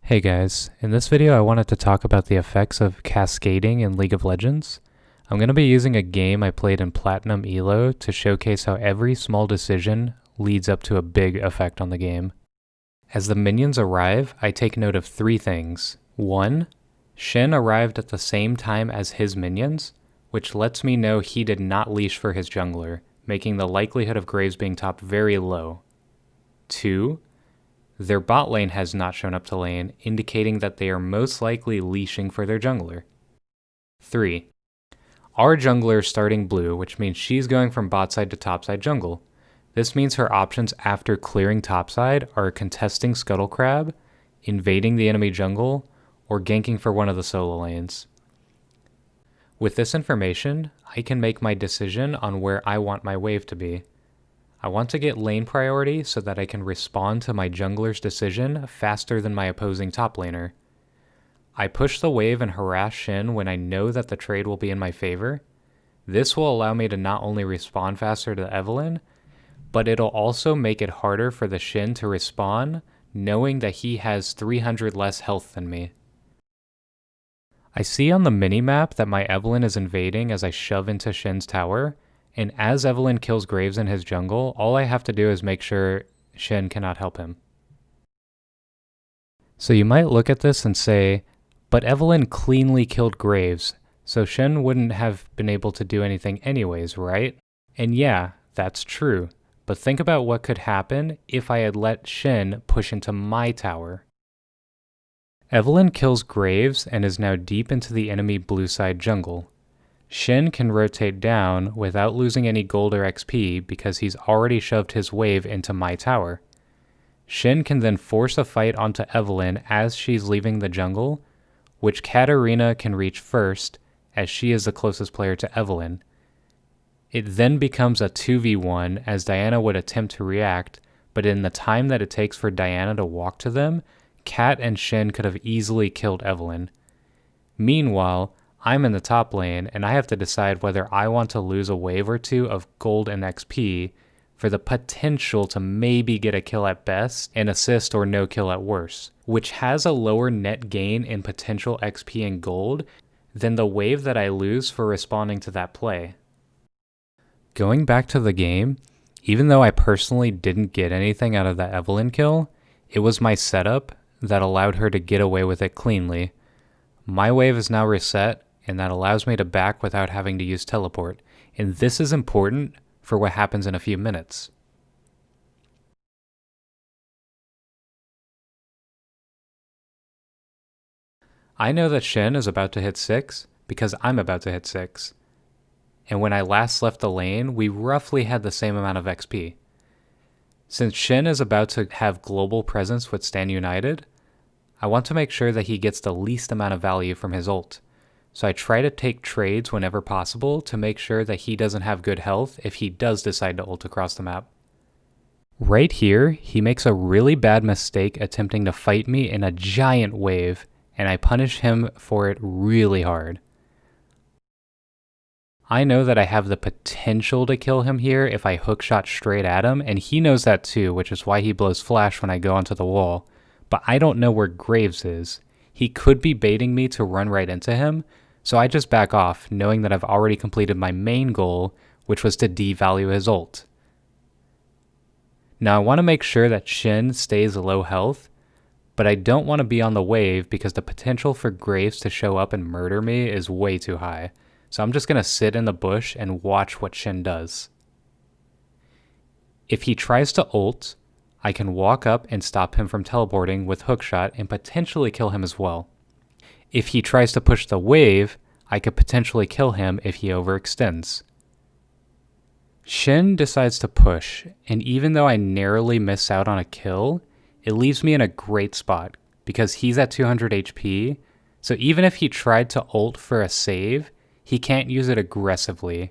Hey guys, in this video I wanted to talk about the effects of cascading in League of Legends. I'm going to be using a game I played in Platinum Elo to showcase how every small decision leads up to a big effect on the game. As the minions arrive, I take note of three things. 1. Shen arrived at the same time as his minions, which lets me know he did not leash for his jungler, making the likelihood of Graves being topped very low. 2. Their bot lane has not shown up to lane, indicating that they are most likely leashing for their jungler. 3. Our jungler is starting blue, which means she's going from bot side to top side jungle. This means her options after clearing topside are contesting Scuttle Crab, invading the enemy jungle, or ganking for one of the solo lanes. With this information, I can make my decision on where I want my wave to be. I want to get lane priority so that I can respond to my jungler's decision faster than my opposing top laner. I push the wave and harass Shen when I know that the trade will be in my favor. This will allow me to not only respond faster to Evelynn, but it'll also make it harder for the Shen to respond, knowing that he has 300 less health than me. I see on the minimap that my Evelynn is invading as I shove into Shen's tower, and as Evelynn kills Graves in his jungle, all I have to do is make sure Shen cannot help him. So you might look at this and say, but Evelynn cleanly killed Graves, so Shen wouldn't have been able to do anything anyways, right? And yeah, that's true, but think about what could happen if I had let Shen push into my tower. Evelynn kills Graves and is now deep into the enemy blue side jungle. Shen can rotate down without losing any gold or XP because he's already shoved his wave into my tower. Shen can then force a fight onto Evelynn as she's leaving the jungle, which Katarina can reach first as she is the closest player to Evelynn. It then becomes a 2v1 as Diana would attempt to react, but in the time that it takes for Diana to walk to them, Kat and Shen could have easily killed Evelynn. Meanwhile, I'm in the top lane, and I have to decide whether I want to lose a wave or two of gold and XP for the potential to maybe get a kill at best and assist or no kill at worst, which has a lower net gain in potential XP and gold than the wave that I lose for responding to that play. Going back to the game, even though I personally didn't get anything out of that Evelynn kill, it was my setup that allowed her to get away with it cleanly. My wave is now reset, and that allows me to back without having to use teleport, and this is important for what happens in a few minutes. I know that Shen is about to hit 6 because I'm about to hit 6, and when I last left the lane, we roughly had the same amount of XP. Since Shen is about to have global presence with Stand United, I want to make sure that he gets the least amount of value from his ult. So I try to take trades whenever possible to make sure that he doesn't have good health if he does decide to ult across the map. Right here, he makes a really bad mistake attempting to fight me in a giant wave, and I punish him for it really hard. I know that I have the potential to kill him here if I hookshot straight at him, and he knows that too, which is why he blows flash when I go onto the wall. But I don't know where Graves is. He could be baiting me to run right into him, so I just back off, knowing that I've already completed my main goal, which was to devalue his ult. Now I want to make sure that Shen stays low health, but I don't want to be on the wave because the potential for Graves to show up and murder me is way too high. So I'm just going to sit in the bush and watch what Shen does. If he tries to ult, I can walk up and stop him from teleporting with hookshot and potentially kill him as well. If he tries to push the wave, I could potentially kill him if he overextends. Shen decides to push, and even though I narrowly miss out on a kill, it leaves me in a great spot because he's at 200 HP, so even if he tried to ult for a save, he can't use it aggressively.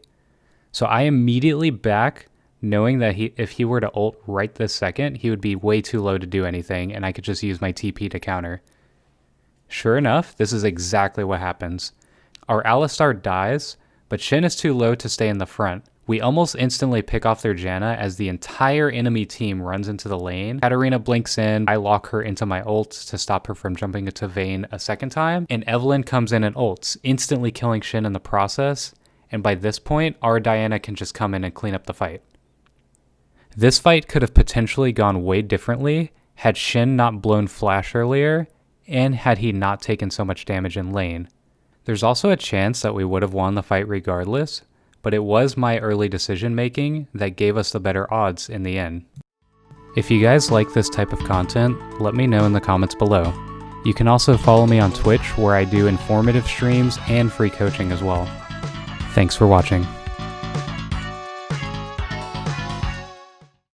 So I immediately back, knowing that if he were to ult right this second, he would be way too low to do anything, and I could just use my TP to counter. Sure enough, this is exactly what happens. Our Alistar dies, but Shen is too low to stay in the front, We almost instantly pick off their Janna as the entire enemy team runs into the lane. Katarina blinks in, I lock her into my ults to stop her from jumping into Vayne a second time, and Evelynn comes in and ults, instantly killing Shin in the process, and by this point, our Diana can just come in and clean up the fight. This fight could have potentially gone way differently had Shin not blown Flash earlier, and had he not taken so much damage in lane. There's also a chance that we would have won the fight regardless, but it was my early decision making that gave us the better odds in the end. If you guys like this type of content, let me know in the comments below. You can also follow me on Twitch where I do informative streams and free coaching as well. Thanks for watching.